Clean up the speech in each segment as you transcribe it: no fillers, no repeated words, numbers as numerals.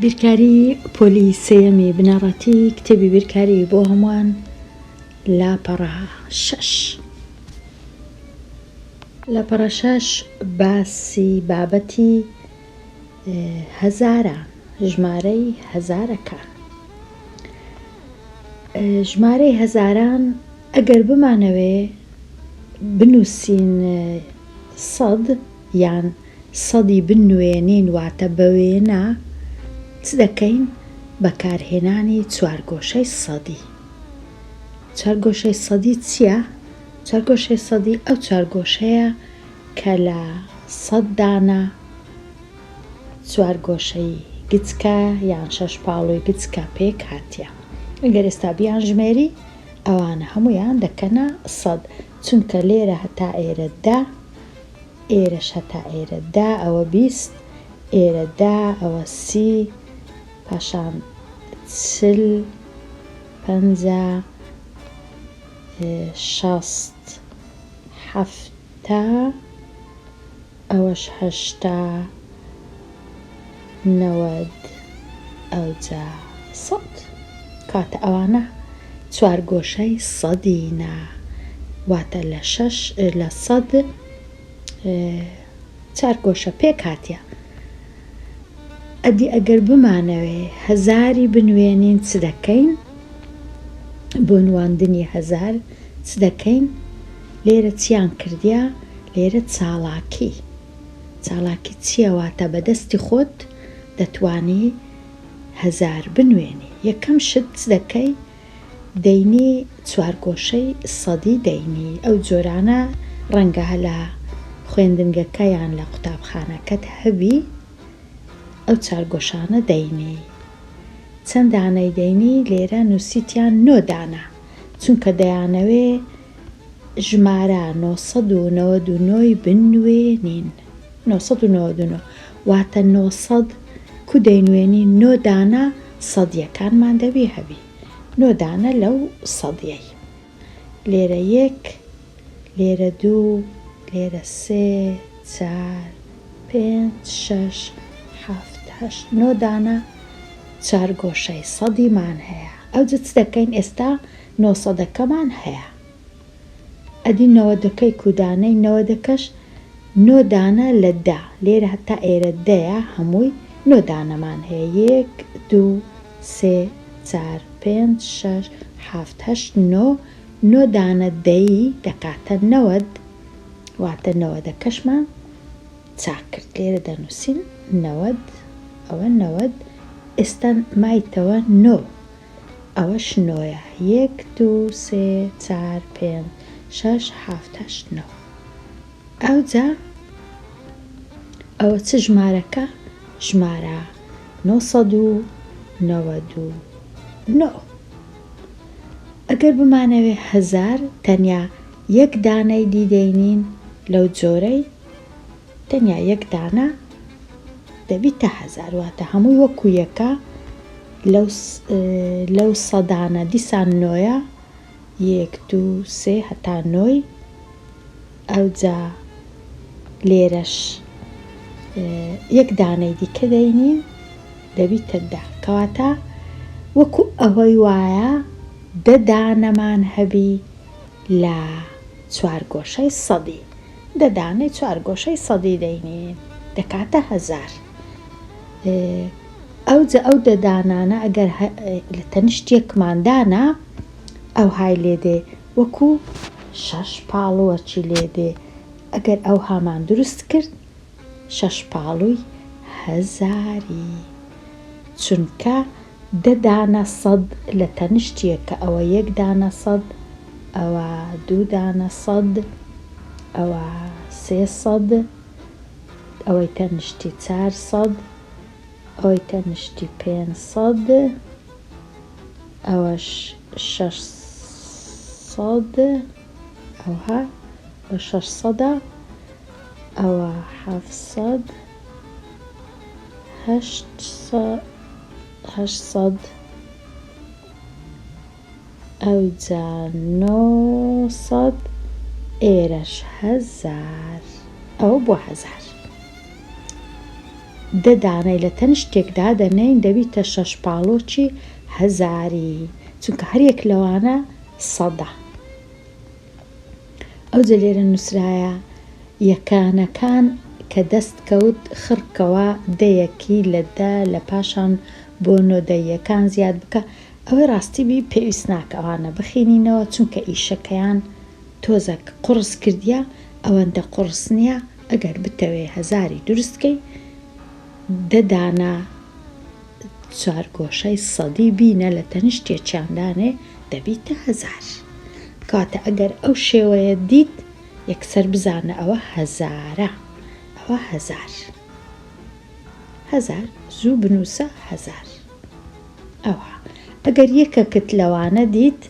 بیرکاری پۆلی سێیەمی بنەڕەتی کتێبی بیرکاری بۆ هەمووان لاپەڕە 6. لاپەڕە 6 باسی بابەتی هەزاران، ژمارەی هەزارەکان. ژمارەی هەزاران ئەگەر بمانەوێ بنووسین 100 یان سەدی بنوێنین واتە بە وێنە چ دەکەین؟ بەکارهێنانی چوارگۆشەی سەدی. چوارگۆشەی سەدی چییە؟ چوارگۆشەی سەدی ئەو چوارگۆشەیە کە لە 100 دانە چوارگۆشەی گچکە یان 6 پاڵۆی گچکە پێک هاتیە. ئەگەر ئێستا بیان ژمێری ئەوانە هەموویان دەکەنە 100 چونکە لێرە هەتا ئێرە 10، ئێرەش هەتا ئێرە 10 ئەوە 20، ئێرە 10 ئەوە 30، پاشان 40، 50، 60، 70، ئەوەش 80، 90، ئەوجا 100. کاتە ئەوانە چوارگۆشەی سەدینە واتە لە 100 چارگۆشە پێک هاتیە. ئەدی ئەگەر بمانەوێ هەزاری بنوێنین چ دەکەین؟ بۆ نواندنی هەزار چ دەکەین؟ لێرە چیان کردیا؟ لێرە چاڵاکی. چاڵاکی چییە؟ واتە بەدەستی خۆت دەتوانی هەزار بنوێنی. یەکەم شت چ دەکەی؟ دەینی چوارگۆشەی سەدی دەینی. ئەو جۆرانە ڕەنگە هەلا خوێندنگەکە یان لە قوتابخانەکەت هەبی ئەو چارگۆشانە دەینی. چەند دانەی دەینی؟ لێرە نووسیتیان 9 دانە چونکە دەیانەوێ ژمارە 999 بنوێنین. 999 واتە 900 کو دەینوێنی 9 دانە سەدیەکانمان دەبێ هەبی. 9 دانە لەو سەدیەی. لێرە 1، لێرە 2، لێرە 3، 4، 5، 6، 7، 8، 9 دانە چارگۆشەی سەدیمان هەیە. ئەوجا چ دەکەین؟ ئێستا 900ەکەمان هەیە. ئەدی 90ەکەی کودانەی 90ەکەش 9 دانە لە 10. لێرە هەتا ئێرە 10ە هەمووی 9 دانەمان هەیە. 1، 2، 3، 4، 5، 6، 7، 8، 9. 9 دانە 10 دەکاتە 90 واتە 90ەکەشمان چاک کرد. لێرە دەنووسین 90، ئەوە 90. ئێستا مایتەوە 9، ئەوەش 9ە. 1، 2، 3، 4، 5، 6، 7، 8، 9. ئەوجا ئەوە چ ژمارەکە؟ ژمارە 999. ئەگەر بمانەوێ هەزار تەنیا یەک دانەی دیدەینین لەو جۆرەی، تەنیا یەک دانە دەبیتە هەزار واتە هەمووی وەکو یەکە لەو سەدانە دیسان 9ە. 1، 2، 3 هەتا 9. ئەوجا لێرەش یەک دانەی دیکە دەینین دەبیتە 10 کەواتە وەکو ئەوەی وایە 10 دانەمان هەبی لە چوارگۆشەی سەدی. 10 دانەی چوارگۆشەی سەدی دەینین دەکاتە هەزار. ئەوجا ئەو 10 دانانە ئەگەر لە تەنیشت یەکماندانە ئەو های لێدێ وەکو 6 پاڵوەچی لێدێ. ئەگەر ئەو هامان دروست کرد 6 پاڵووی هەزاری چونکە 10 دانە سەد لە تەنیشتیەکە ئەوە 1 دانە سەد، ئەوە 2 دانە سەد، ئەوە 3 سەد، ئەوەی تەنیشتی 4 سەد، ئەوەی تەنیشتی 5 سەد، ئەوەش 6 سەد، ئەوها 6 سەدە، ئەوە 7 سەد، 8 سەد، ئەوجا 9 سەد، ئێرەش 1000. ئەوە بۆ 1000. دەدانەی لە تەنیشتێکدا دەنێن دەبیتە 6 پاڵۆکی هەزاری، چونکە هەرێک لەوانە 100. ئەوجە لێرە نووسرایە یەکانەکان کە دەست کەوت خڕکەوە دەیەکی لە لە پاشان بۆ نۆدەیەکان زیاد بکە. ئەوەی ڕاستیبی پێویست ناکە ئەوانە بخینینەوە، چونکە ئیشەکەیان تۆزە قڕس کردیا ئەوەندە قڕس نییە. ئەگەر بتەوێ هەزاری دروستکەی دەدانە چارگۆشەی 100 بینە لە تەنیشتێکیاندانێ دەبیتە 1000. کاتە ئەگەر ئەو شێوەیە دیت یەکسەر بزانە ئەوە 1000، ئەوە 1000 زوو بنووسە 1000. ئەوە ئەگەر یەکەکت لەوانە دیت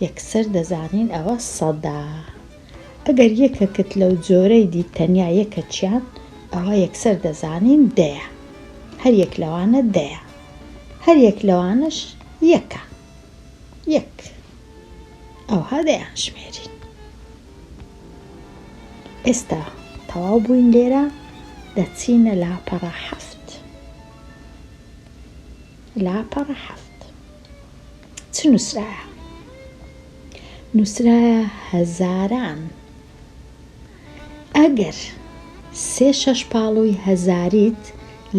یەکسەر دەزانین ئەوە 100. ئەگەر یەکەکت لەو جۆرەی دیت تەنیا یەکەچیان ئەوە یەکسەر دەزانین 10. هەر یەک لەوانە 10، هەر یەک لەوانش یەکە، یەک. ئەوها دەیان ژمێرین. ئێستا تەواو بووین لێرە دەچینە لاپەڕە 7. لاپەڕە 7 چ نووسرایە؟ نووسرایە هەزاران. ئەگەر 3 6 پاڵۆی هەزاریت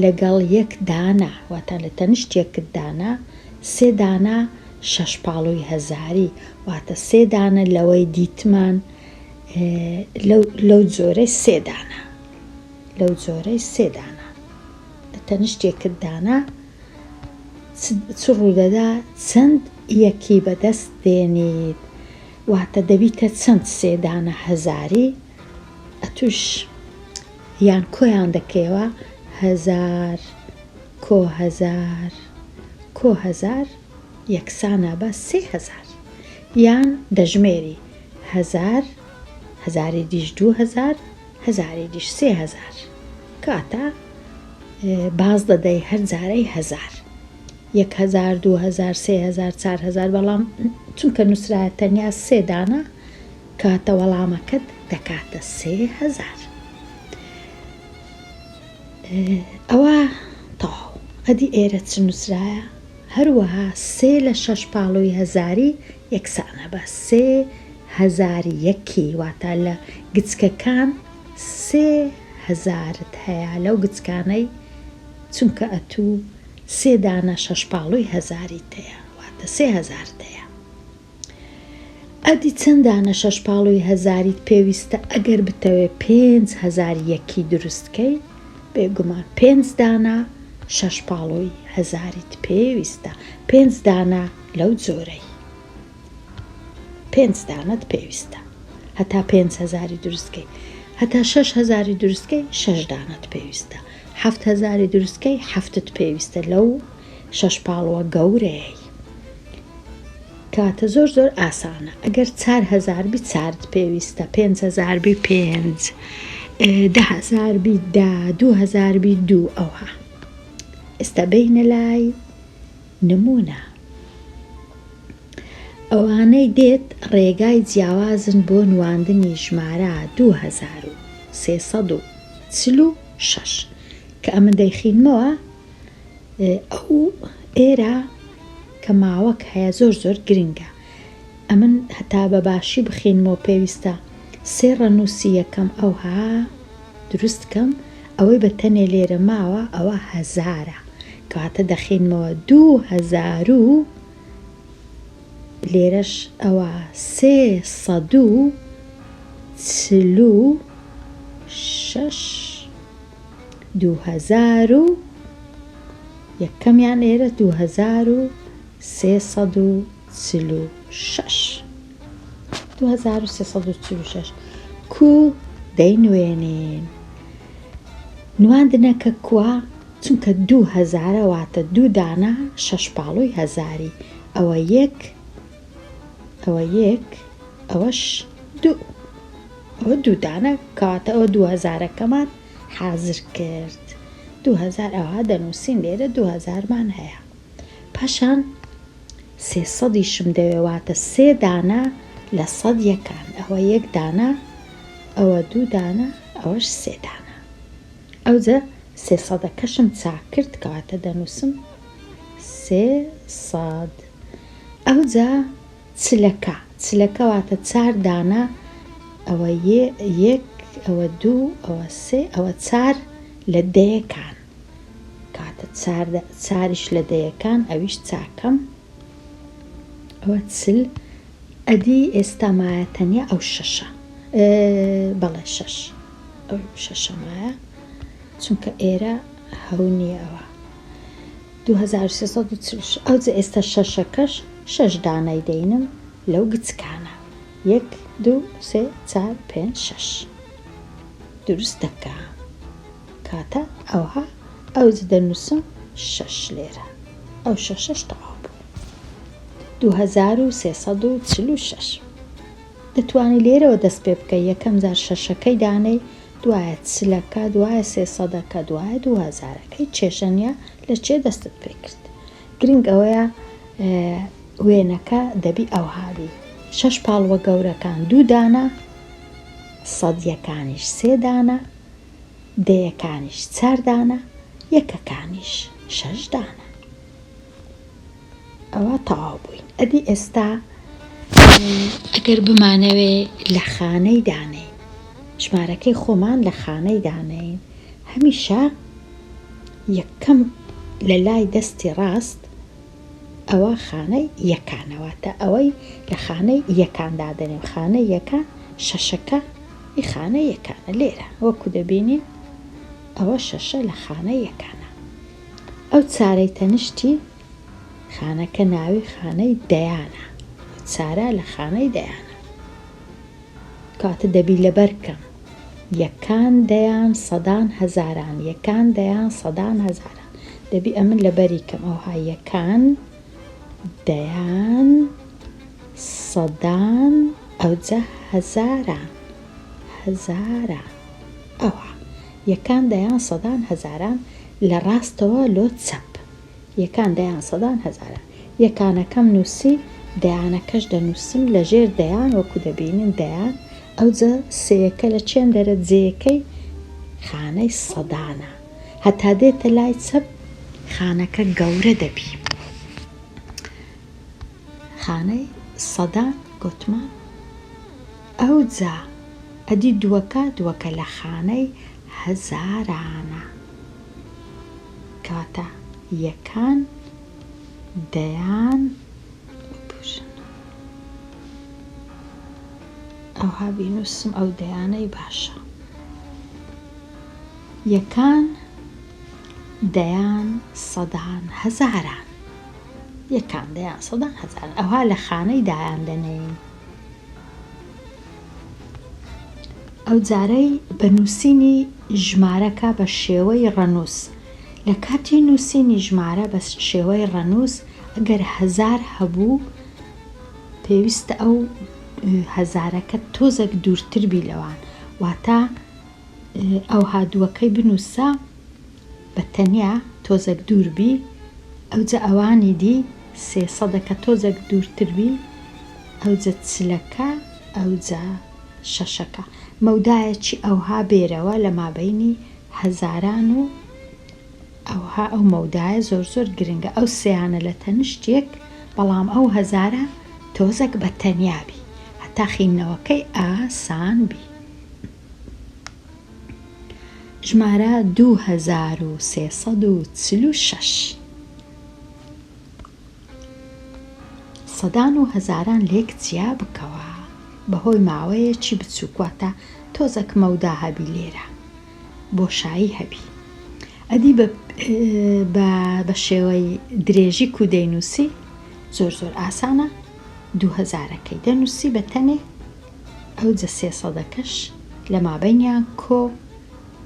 لەگەڵ یەک دانا، واتە لە تەنیشتێکت دانا 3 دانا 6 پاڵۆی هەزاری، واتە 3 دانە لەوەی دیتمان لەو جۆرەی 3 دانا، لەو جۆرەی 3 دانا لە تەنیشتێکت دانا چ ڕوودەدا؟ چەند یەکی بەدەست دێنیت، واتە دەبیتە چەند 3 دانە هەزاری. ئەتوش یان کۆیان دەکەیەوە 1000 کۆ 1000 کۆ 1000 یەکسانە بە 3000، یان دەژمێری 1000 هەزاری دیش 2000 هەزاری دیش 3000. کاتە باز دەدەی هەر جارەی 1000 1000 2000 3000 4000. بەڵام چونکە نووسرایە تەنیا 3 دانە کاتە وەڵامەکەت دەکاتە 3000. ئەوە تەواو. ئەدی ئێرە چ نووسرایە؟ هەروەها 3 لە 6 پاڵۆی هەزاری یەکسانە بە 3001، واتە لە گچکەکان 3000 هەیە لەو گچکانەی، چونکە ئەتوو 3 دانە 6 پاڵۆی هەزاری تەیە، واتە 3000 هەیە. ئەدی چەند دانە 6 پاڵۆی هەزاریت پێویستە؟ ئەگەر بتەوێ 5001 دروستکەی بێگومان 5 دانە 6 پاڵۆی هەزاریت پێویستە. 5 دانە لەو جۆرەی 5 دانەت پێویستە هەتا 5000 دروستکەی، هەتا 6000 دروستکەی 6 دانەت پێویستە، 7000 دروستکەی 7 پێویستە لەو 6 پاڵۆە گەورەی. کاتە زۆر زۆر ئاسانە. ئەگەر 4000 بی 4 پێویستە، 5000 بی 5، 10000 بی 10، 2000 بی 2. ئەوها ئێستا بینە لای نمونە. ئەوانەی دێت ڕێگای جیاوازن بۆ نواندنی ژمارە 2346 کە ئەمە دەیخینمەوە. ئەو ئێرە کە ماوەک هەیە زۆر زۆر گرنگە. ئەمن هەتا بە باشی بخینمەوە پێویستە 3 ڕەنووسی یەکەم ئەوها دروستکەم، ئەوەی بە تەنێ لێرە ماوە ئەوە 1000، کەواتە دەخینمەوە 2000 و لێرەش ئەوە 346 2000 و یەکەمیان ئێرە 2346 2346 کو دەینوێنین. نواندنەکە کووە؟ چونکە 2000 واتە 2 دانە 6 پاڵۆی هەزاری. ئەوە یەک، ئەوە یەک، ئەوەش 2، ئەوە 2 دانە، کاتە ئەوە 2000ەکەمان حازر کرد. 2000 ئەوها دەنووسین لێرە 2000مان هەیە. پاشان 300شم دەوێواتە 3 دانە لە 100 یەکان. ئەوە 1 دانە، ئەوە 2 دانە، ئەوەش 3 دانە. ئەوجە سێسەدەکەشم چاک کرد کەواتە دەنووسم 300. ئەوجا چلەکە واتە 4 دانە، ئەوە 1 ئەوە 2 ئەوە 3 ئەوە 4 لە دەیەکان کاتە 4ش لە دەیەکان ئەویش چاکەم ئەوە 40. ئەدی ئێستا مایە تەنیا ئەو 6 بەڵێ 6 ئەو 6 مایە چونکە ئێرە هەونیە ئەوە 2340. ئەوجا ئێستا 6ەکەش 6 دانەی دەینم لەو گچکانە 1 2 3 4 5 6 دروست دەکە کاتە ئەوها ئەوجا دەنووسم 6 لێرە ئەو 6ش تەواو بوو 2346. دەتوانی لێرەوە دەست پێ بکەی یەکەم جار 6ەکەی دانەی دوایە 40ەکە دوایە 300ەکە دوایە 2000ەکەی کێشەنیە لە چێ دەستت پێ کرد. گرنگ ئەوەیە وێنەکە دەبی ئەو هاوی 6 پاڵوە گەورەکان 2 دانە، سەدیەکانیش 3 دانە، دەیەکانیش 4 دانە، یەکەکانیش 6 دانە. ئەوە تەواو بووین. ئەدی ئێستا ئەگەر بمانەوێ لە خانەی دانەی ژمارەکەی خۆمان لە خانەی دانەین هەمیشە یەکەم لە لای دەستی ڕاست ئەوە خانەی یەکانەواتە ئەوەی لە خانەی یەکاندا دەنێم خانەی یەکان 6ەکە خانەی یەکانە لێرە وەکو دەبینین ئەوە 6 لە خانەی یەکانە. ئەو چارەی تەنیشتی خانەکە ناوی خانەی دەیانە چارە لە خانەی دەیانە کاتە دەبی لەبەرکەم یەکان دەیان سەدان هەزاران یەکان دەیان سەدان هەزاران دەبی ئەمن لەبەری کەم ئەوها یەکان دەیان سەدان ئەوجە هەزاران ئەوە یەکان دەیان سەدان هەزاران لە ڕاستەوە لۆ چەپ یەکان دەیان سەدان هەزاران یەکانەکەم نووسی دەیانەکەش دەنووسم لە ژێر دەیان وەکو دەبینن دەیان ئەوجە سەیەکە لە چێن دەرە جێیەکەی خانەی سەدانە هەتا دێتە لای چەپ خانەکە گەورە دەبی خانەی سەدان گوتمان ئەوجا ئەدی دووەکە لە خانەی هەزارانە کاتە یەکان دەیان ئەوها بینوسم ئەو دەیانەی باشە یەکان دەیان سەدان هەزاران یەکان دەیان سەدان هەزاران ئەوها لە خانەی دایان دەنێین. ئەو جارەی بە نووسینی ژمارەکە بە شێوەی ڕەنووس لە کاتی نووسینی ژمارە بە شێوەی ڕەنووس ئەگەر 1000 هەبوو پێویستە ئەو هەزارەکە تۆزێک دوورتر بی لەوان واتە ئەو هادووەکەی بنووسە بە تەنیا تۆزێک دوور بی ئەوجە ئەوانی دی 300ەکە تۆزێک دوورتر بی ئەوجە چلەکە ئەوجە 6ەکە مەودایەکی ئەوها بێرەوە لە مابەینی هەزاران و ئەوها ئەو مەودایە زۆر گرنگە ئەو سیانە لە تەنیشتێک بەڵام ئەو هەزارە تۆزێک بە تەنیابی هەتا خینەوەکەی ئاسان بی. ژمارە 2346 سەدان و هەزاران لێک جیا بکەوە بەهۆی ماوەیەکی بچووکواتە تۆزێک مەودا هەبی لێرە بۆشایی هەبی ئەدی بە شێوەی درێژی کو دەینووسی زۆر ئاسانە 2000ەکەی دەنووسی بە تەنێ ئەوجە 300ەکەش لە مابەینیان کۆ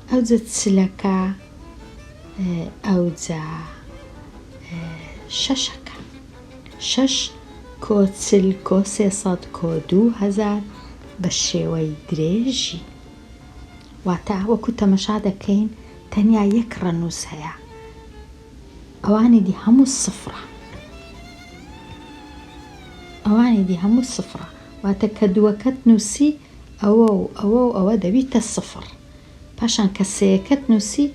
ئەوجە چلەکە ئەوجە 6ەکە 6 کۆ چل کۆ 300 کۆ 2000 بە شێوەی درێژی واتە وەکو تەمەشا دەکەین تەنیا یەک ڕەنووس هەیە ئەوانی دی هەموو سفرە واتە کە دووەکەت نووسی ئەوە و ئەوە و ئەوە دەبیتە سفر پاشان کە سەیەکەت نووسی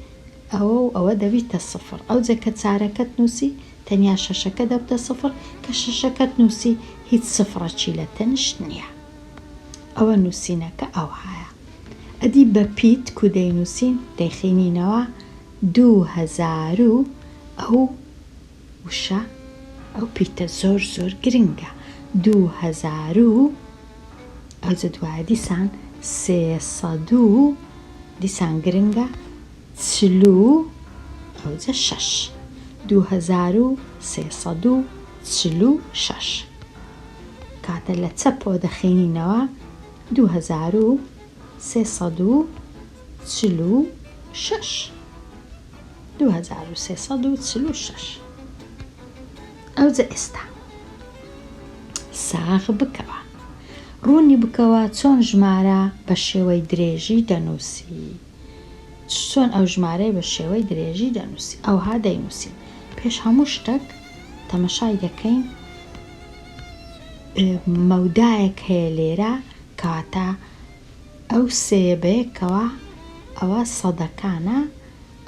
ئەوە دەبیتە سفر. ئەو جە کە چارەکەت نووسی تەنیا شەشەکە دەبتە سفر، کە شەشەکەت نووسی هیچ سفرەچی لە تەنیشت نییە. ئەوە نووسینەکە ئەوهایە. ئەدی بە پیت کو دەینووسین دەیخینینەوە 2000 و ئەو وشە ئەو پیتە زۆر زۆر گرنگە. 2000 و ئەو جە دوایە دیسان 300 و دیسان گرنگە 40 ئەو جە 6. 2346 کاتە لە چەپەوە دەخینینەوە 2346 2346. ئەو جە ئێستا ساغ بکەوە، ڕوونی بکەوە چۆن ژمارە بە شێوەی درێژی دەنووسی. چۆن ئەو ژمارەی بە شێوەی درێژی دەنووسی. ئەوها دەینووسین. پێش هەموو شتێک تەمەشای دەکەین مەودایەک هەیە لێرە کاتە ئەو سێ بەیەکەوە ئەوە سەدەکانە،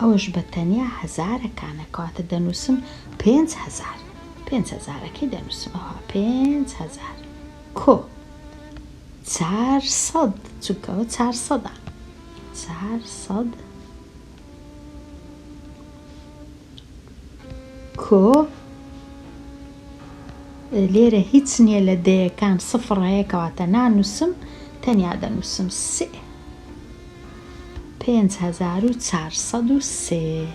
ئەوەش بە تەنیا هەزارەکانە کاتە دەنووسم 5000. 5000ەکەی دەنووسم. ئەوها 5000 کۆ 400 چونکەوە 400 400 کۆ لێرە هیچ نییە لە دەیەکان سفر هەیە کەواتە نانووسم، تەنیا دەنووسم 3. 5403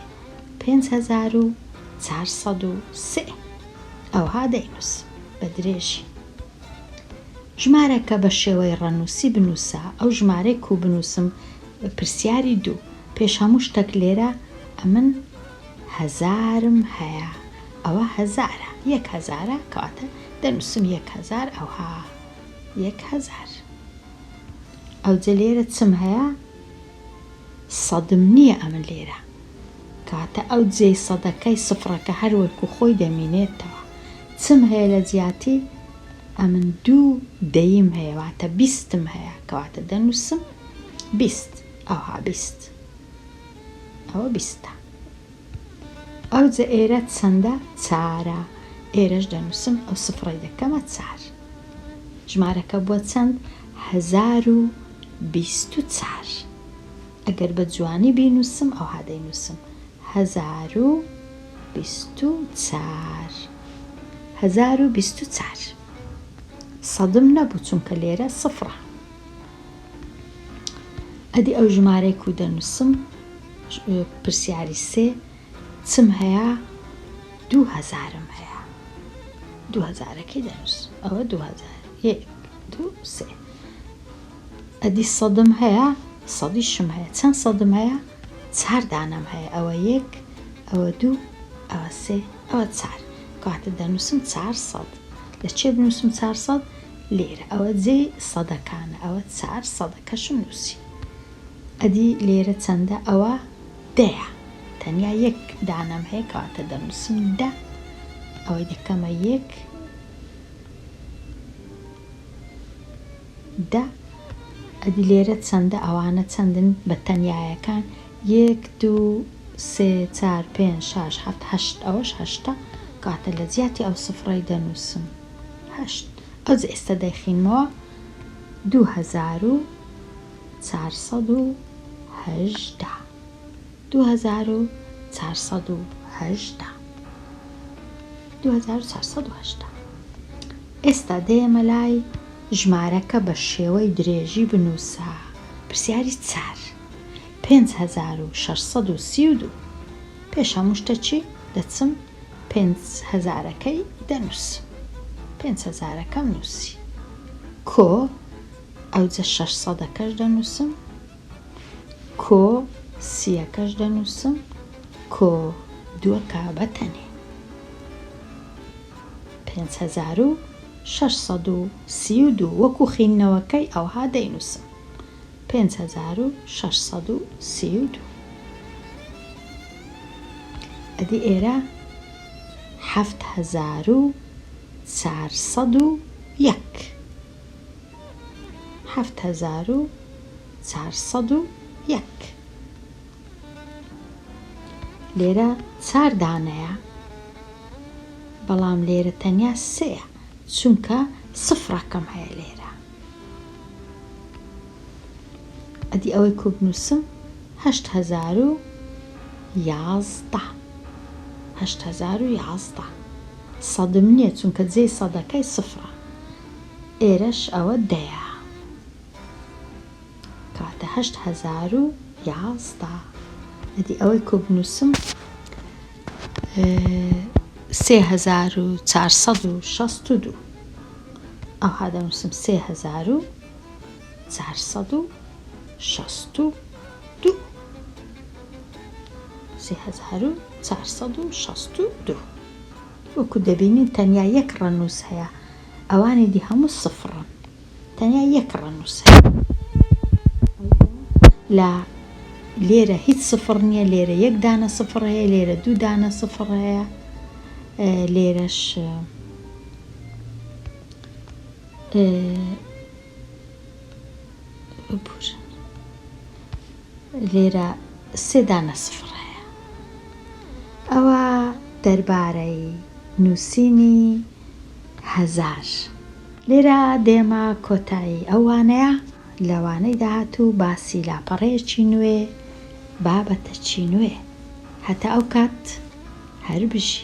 5403 ئەوها دەینووسم بە درێژی. ژمارەکە بە شێوەی ڕەنووسی بنووسە. ئەو ژمارەی کو بنووسم پرسیاری 2. پێش هەموو شتێک لێرە ئەمن هەزارم هەیە. ئەوە هەزارە، 1000 کاتە دەنووسم 1000. ئەوها 1000. ئەو جە لێرە چم هەیە؟ سەدم نییە ئەمن لێرە کاتە ئەو جێی سەدەکەی سفرەکە هەروەکو خۆی دەمینێتەوە. چم هەیە لە جیاتی؟ ئەمن 2 دەیم هەیە واتە 20م هەیە کەواتە دەنووسم 20. ئەوها 20. ئەوە 20. ئەو جە ئێرە چەندە؟ 4. ئێرەش دەنووسم ئەو سفرەی دەکەمە 4. ژمارەکە بۆ چەند؟ 1024. ئەگەر بە جوانی بینووسم ئەوها دەینووسم 1024. 1024. سەدم نەبوو چونکە لێرە سفرە. ئەدی ئەو ژمارەی کو دەنووسم پرسیاری 3 چم هەیە؟ 2000م هەیە. 2000ەکەی دەنووسم. ئەوە 2000. 1 2 3. ئەدی سەدم هەیە؟ سەدیشم هەیە. چەند سەدم هەیە؟ 4 دانەم هەیە. ئەوە 1 ئەوە 2 ئەوە 3 ئەوە 4 کاتە دەنووسم 400. لە چێ بنووسم 400؟ لێرە ئەوە جێی سەدەکانە. ئەوە 400ەکەشم نووسی. ئەدی لێرە چەندە؟ ئەوە 10. تەنیا 1 دانەم هەیە کاتە دەنووسم 10. ئەوەی دەکەمە 1 10. ئەدی لێرە چەندە؟ ئەوانە چەندن بە تەنیایەکان؟ 1 2 3 4 5 6 7 8. ئەوەش 8 کاتە لە جیاتی ئەو سفرەی دەنووسم 8. ئەو جە ئێستا دەیخینمەوە 2418. 2418. 2418. ئێستا دێمە لای ژمارەکە بە شێوەی درێژی بنووسە. پرسیاری 4. 5632. پێش هەموو شتە چی؟ دەچم 5000ەکەی دەنووسم. 5000ەکەم نووسی. کۆ ئەو جە 600ەکەش دەنووسم. کۆ 30ەکەش دەنووسم. کۆ 2 بەتەنێ 5632 وەکو خینەوەکەی ئەوها دەینووسم. 5632. ئەدی ئێرە 7401. 7401. لێرە 4 دانەیە بەڵام لێرە تەنیا 3 چونکە سفرەکەم هەیە لێرە. ئەدی ئەوەی کو بنووسم 8,011 8,011 سەدم نییە چونکە جێی سەدەکەی سفرە. ئێرەش ئەوە دەیە کاتە 8,011. ئەدی ئەوەی کو بنووسم 3,462 ئەوها دەنووسم 3,462 3,462 وەکو دەبینین تەنیا یەک ڕەنووس هەیە، ئەوانی دی هەموو سفرن، تەنیا یەک ڕەنووس هەیە. لە لێرە هیچ سفر نییە، لێرە یەک دانە سفر هەیە، لێرە 2 دانە سفر هەیە، لێرەش لێرە 3 دانە سفر هەیە. ئەوە دەربارەی نووسینی هەزار. لێرە دێمە کۆتایی ئەوانەیە. لەوانەی داهاتوو باسی لاپەڕەیەکی نوێ بابەتەکی نوێ هەتا ئەو کات هەر بژی.